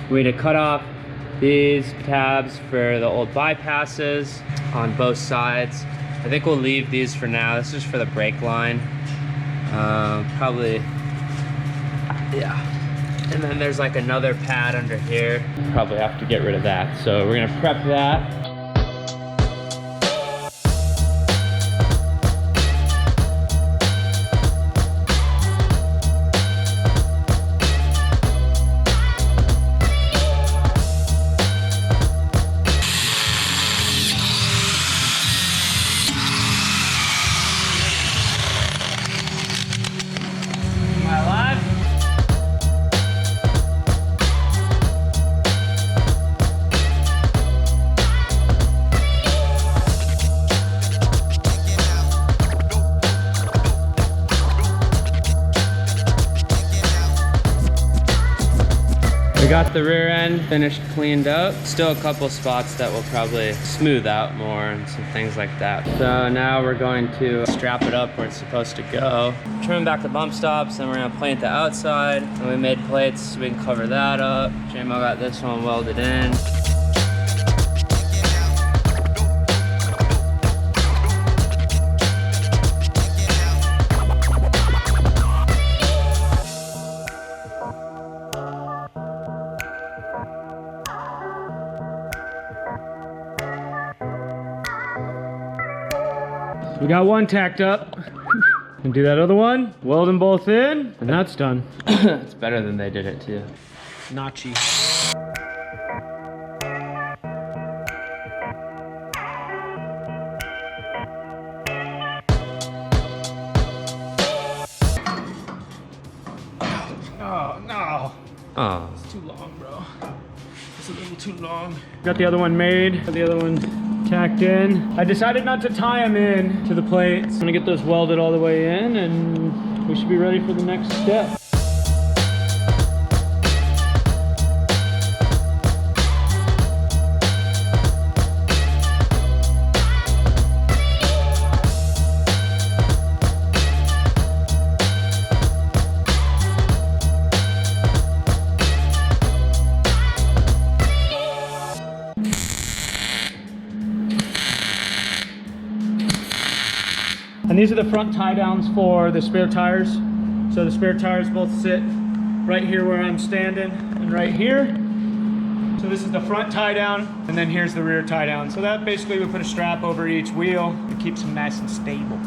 We need to cut off these tabs for the old bypasses on both sides. I think we'll leave these for now. This is for the brake line. Probably, yeah. And then there's like another pad under here. Probably have to get rid of that. So we're gonna prep that. We got the rear end finished, cleaned up. Still a couple spots that we'll probably smooth out more and some things like that. So now we're going to strap it up where it's supposed to go. Trim back the bump stops, and we're gonna paint the outside. And we made plates so we can cover that up. JMO got this one welded in. We got one tacked up. And do that other one, weld them both in, and that's done. It's better than they did it too. Notchy. Oh, no. Oh. It's too long, bro. It's a little too long. Got the other one made, got the other one tacked in. I decided not to tie them in to the plates. I'm gonna get those welded all the way in, and we should be ready for the next step. And these are the front tie downs for the spare tires. So the spare tires both sit right here where I'm standing and right here. So this is the front tie down, and then here's the rear tie down. So that basically we put a strap over each wheel and keeps them nice and stable.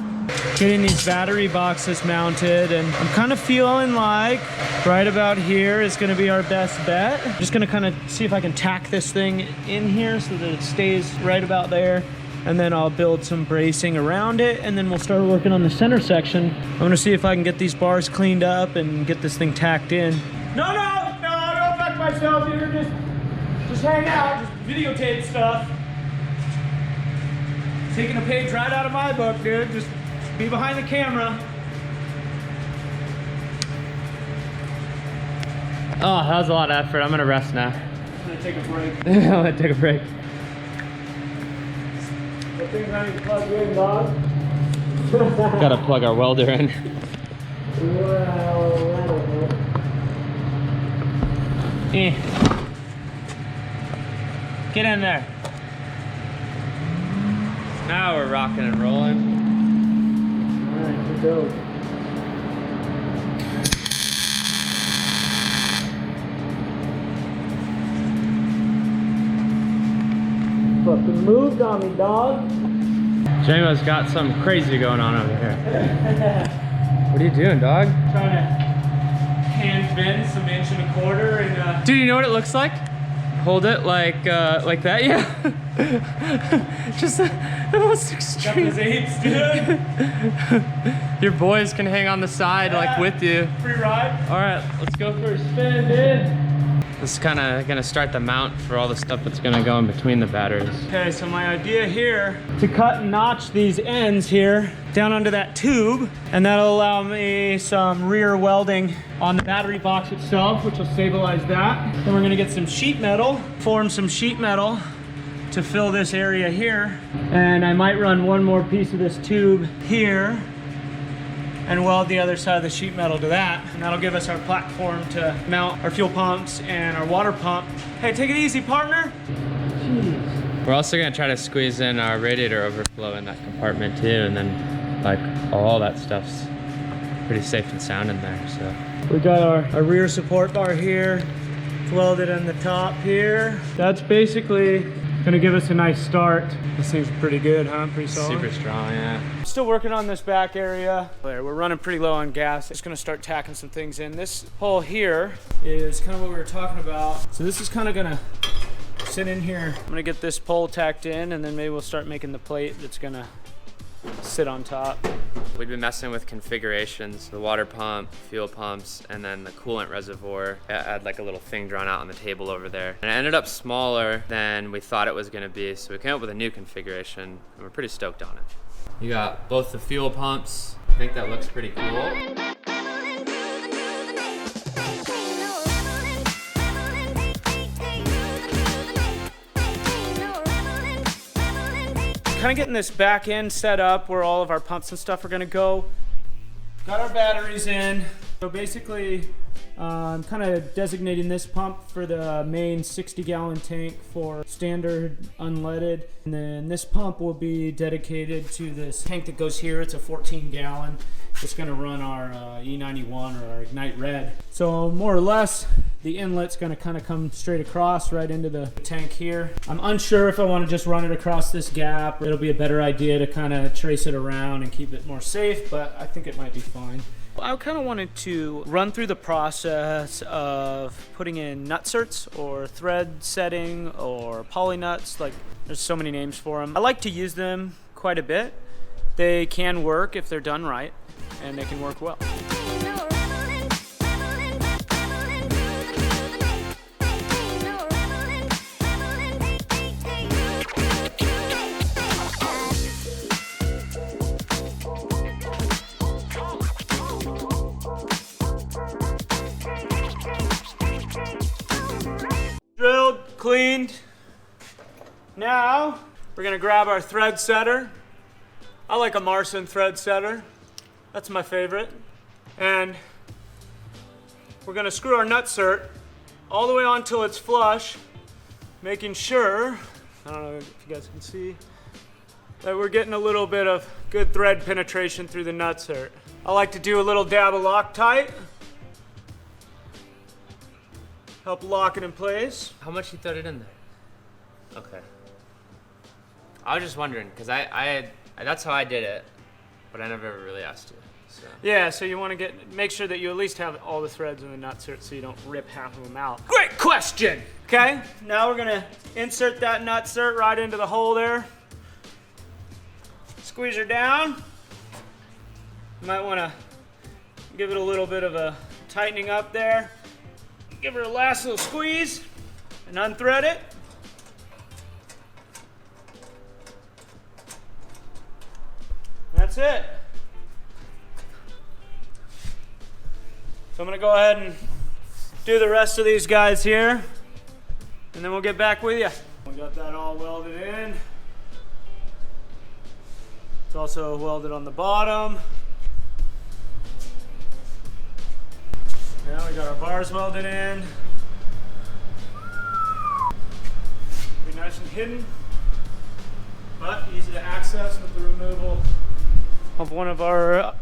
Getting these battery boxes mounted, and I'm kind of feeling like right about here is going to be our best bet. I'm just going to kind of see if I can tack this thing in here so that it stays right about there. And then I'll build some bracing around it, and then we'll start working on the center section. I'm gonna see if I can get these bars cleaned up and get this thing tacked in. No, don't affect myself, dude. Just hang out, just videotape stuff. Taking a page right out of my book, dude. Just be behind the camera. Oh, that was a lot of effort. I'm gonna rest now. I'm gonna take a break. I'm gonna take a break. Things I need to plug in, dog. Gotta plug our welder in. Well, Get in there. Now we're rocking and rolling. Alright, here goes. Fucking moved on me, dog. JMO's got something crazy going on over here. What are you doing, dog? Trying to hand bend some 1¼ inch and Dude, you know what it looks like? Hold it like that, yeah. Just the most extreme. got his apes, dude. Your boys can hang on the side like with you. Free ride. All right, let's go for a spin, dude. This is kind of gonna start the mount for all the stuff that's gonna go in between the batteries. Okay, so my idea here to cut and notch these ends here down under that tube, and that'll allow me some rear welding on the battery box itself, which will stabilize that. Then we're gonna get some sheet metal, form some sheet metal to fill this area here. And I might run one more piece of this tube here and weld the other side of the sheet metal to that. And that'll give us our platform to mount our fuel pumps and our water pump. Hey, take it easy, partner. We're also gonna try to squeeze in our radiator overflow in that compartment too, and then like all that stuff's pretty safe and sound in there, so. We got our rear support bar here. It's welded in the top here. That's basically gonna give us a nice start. This thing's pretty good, huh? Pretty solid. Super strong, yeah. Still working on this back area. We're running pretty low on gas. Just gonna start tacking some things in. This hole here is kind of what we were talking about. So this is kind of gonna sit in here. I'm gonna get this pole tacked in, and then maybe we'll start making the plate that's gonna sit on top. We've been messing with configurations, the water pump, fuel pumps, and then the coolant reservoir. I had like a little thing drawn out on the table over there. And it ended up smaller than we thought it was gonna be, so we came up with a new configuration, and we're pretty stoked on it. You got both the fuel pumps. I think that looks pretty cool. Kind of getting this back end set up where all of our pumps and stuff are gonna go. Got our batteries in. So basically, I'm kind of designating this pump for the main 60-gallon tank for standard unleaded. And then this pump will be dedicated to this tank that goes here. It's a 14-gallon. It's gonna run our E91 or our Ignite Red. So more or less, the inlet's gonna kind of come straight across right into the tank here. I'm unsure if I want to just run it across this gap. It'll be a better idea to kind of trace it around and keep it more safe, but I think it might be fine. I kind of wanted to run through the process of putting in nutserts or thread setting or poly nuts. Like, there's so many names for them. I like to use them quite a bit. They can work if they're done right, and they can work well. Drilled, cleaned. Now we're gonna grab our thread setter. I like a Marson thread setter. That's my favorite. And we're gonna screw our nutsert all the way on till it's flush, making sure, I don't know if you guys can see, that we're getting a little bit of good thread penetration through the nutsert. I like to do a little dab of Loctite. Help lock it in place. How much you thread it in there? Okay. I was just wondering, because I that's how I did it, but I never ever really asked you. So. Yeah, so you want to make sure that you at least have all the threads in the nutsert so you don't rip half of them out. Great question! Okay, now we're gonna insert that nutsert right into the hole there. Squeeze her down. You might want to give it a little bit of a tightening up there. Give her a last little squeeze and unthread it. That's it. So I'm gonna go ahead and do the rest of these guys here, and then we'll get back with you. We got that all welded in. It's also welded on the bottom. Now we got our bars welded in. Be nice and hidden, but easy to access with the removal of one of our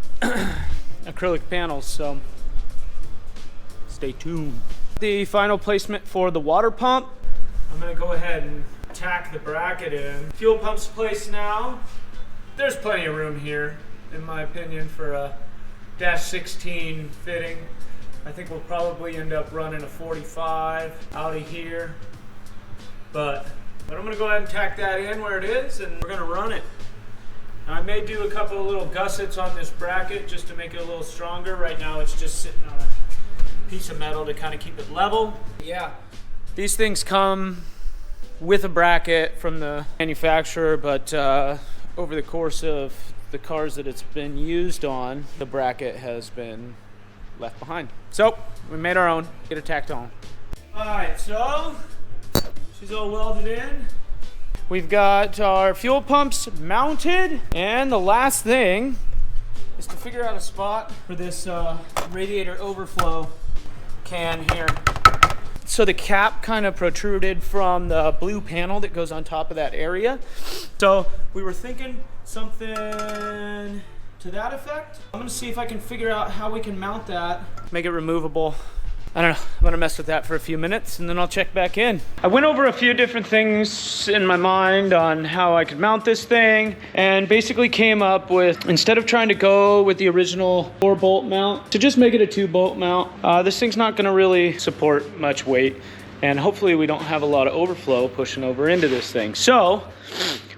acrylic panels, so stay tuned. The final placement for the water pump, I'm gonna go ahead and tack the bracket in. Fuel pump's placed now. There's plenty of room here, in my opinion, for a -16 fitting. I think we'll probably end up running a 45 out of here, but I'm gonna go ahead and tack that in where it is, and we're gonna run it. Now, I may do a couple of little gussets on this bracket just to make it a little stronger. Right now it's just sitting on a piece of metal to kind of keep it level. Yeah, these things come with a bracket from the manufacturer, but over the course of the cars that it's been used on, the bracket has been left behind. So we made our own, get it tacked on. All right, so she's all welded in. We've got our fuel pumps mounted, and the last thing is to figure out a spot for this radiator overflow can here. So the cap kind of protruded from the blue panel that goes on top of that area. So we were thinking something to that effect. I'm gonna see if I can figure out how we can mount that, make it removable. I don't know, I'm gonna mess with that for a few minutes and then I'll check back in. I went over a few different things in my mind on how I could mount this thing and basically came up with, instead of trying to go with the original 4-bolt mount, to just make it a 2-bolt mount. This thing's not gonna really support much weight and hopefully we don't have a lot of overflow pushing over into this thing. So,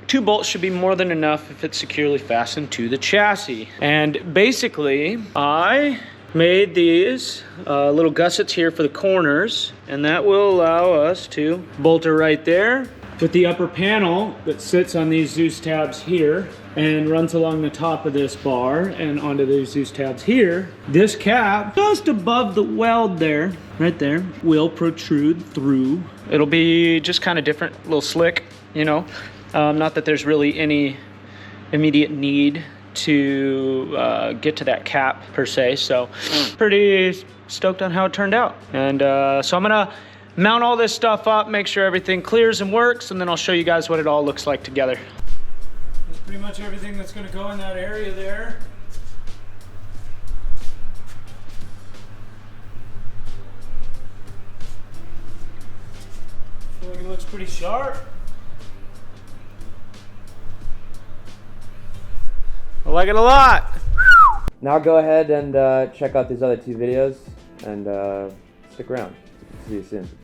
2 bolts should be more than enough if it's securely fastened to the chassis. And basically, I made these little gussets here for the corners, and that will allow us to bolt her right there with the upper panel that sits on these Zeus tabs here and runs along the top of this bar and onto these Zeus tabs here. This cap, just above the weld there, right there, will protrude through. It'll be just kind of different, a little slick, you know. Not that there's really any immediate need to get to that cap per se, so pretty stoked on how it turned out. And so I'm gonna mount all this stuff up, make sure everything clears and works, and then I'll show you guys what it all looks like together. That's pretty much everything that's gonna go in that area there. I feel like it looks pretty sharp. I like it a lot. Now go ahead and check out these other 2 videos and stick around. See you soon.